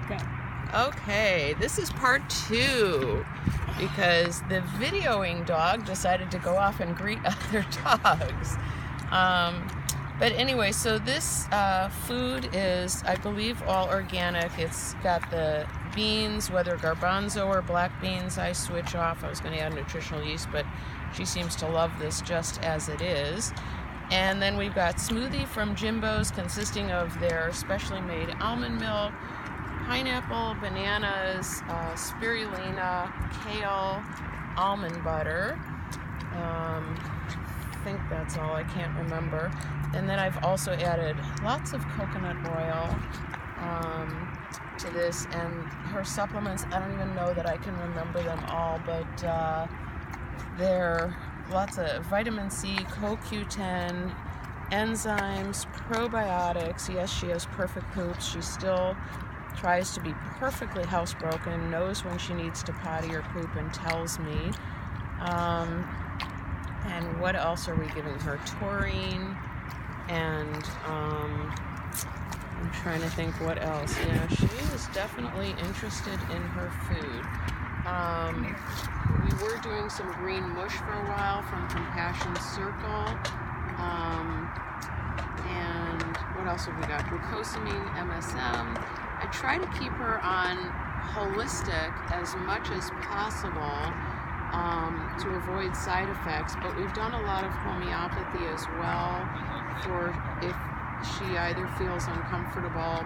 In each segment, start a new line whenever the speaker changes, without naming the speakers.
Go.
Okay, this is part 2 because the videoing dog decided to go off and greet other dogs. But anyway, so this food is, I believe, all organic. It's got the beans, whether garbanzo or black beans, I switch off. I was going to add nutritional yeast, but she seems to love this just as it is. And then we've got smoothie from Jimbo's consisting of their specially made almond milk, pineapple, bananas, spirulina, kale, almond butter. I think that's all, I can't remember. And then I've also added lots of coconut oil to this, and her supplements, I don't even know that I can remember them all, but they're lots of vitamin C, CoQ10, enzymes, probiotics. Yes, she has perfect poops. She still tries to be perfectly housebroken, knows when she needs to potty or poop, and tells me. And what else are we giving her? Taurine, and I'm trying to think what else. Yeah, she is definitely interested in her food. We were doing some green mush for a while from Compassion Circle. And what else have we got? Glucosamine, MSM. I try to keep her on holistic as much as possible to avoid side effects, but we've done a lot of homeopathy as well for if she either feels uncomfortable,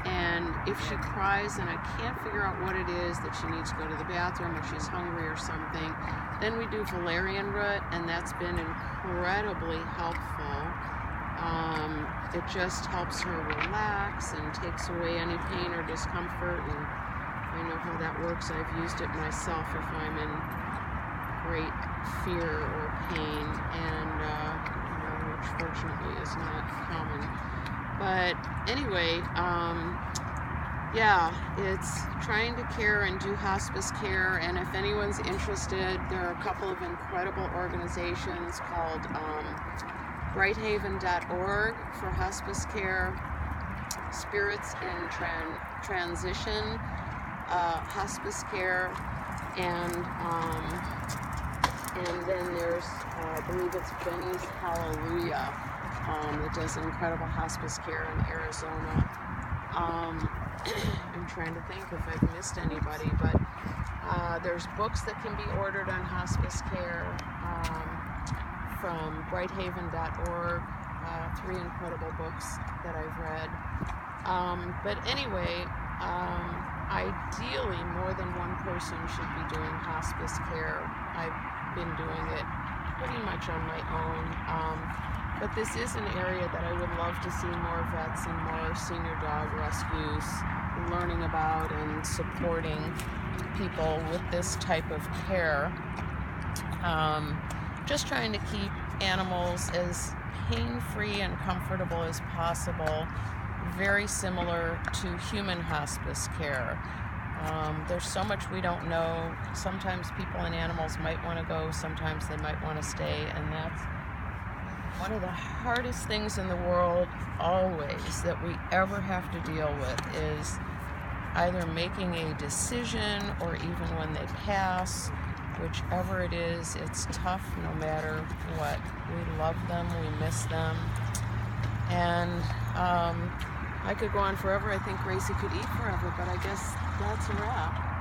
and if she cries and I can't figure out what it is, that she needs to go to the bathroom or she's hungry or something, then we do valerian root, and that's been incredibly helpful. It just helps her relax and takes away any pain or discomfort, and I know how that works. I've used it myself if I'm in great fear or pain, and which fortunately is not common. But anyway, yeah, it's trying to care and do hospice care, and if anyone's interested, there are a couple of incredible organizations called brighthaven.org for hospice care, Spirits in Transition hospice care, and then there's I believe it's Benny's Hallelujah that does incredible hospice care in Arizona. I'm trying to think if I've missed anybody, but there's books that can be ordered on hospice care from brighthaven.org, 3 incredible books that I've read. But anyway, ideally more than one person should be doing hospice care. I've been doing it pretty much on my own, but this is an area that I would love to see more vets and more senior dog rescues learning about and supporting people with this type of care. Just trying to keep animals as pain-free and comfortable as possible, very similar to human hospice care. There's so much we don't know. Sometimes people and animals might want to go, sometimes they might want to stay, and that's one of the hardest things in the world always that we ever have to deal with, is either making a decision or even when they pass. Whichever it is, it's tough no matter what. We love them, we miss them, and I could go on forever. I think Gracie could eat forever, but I guess that's a wrap.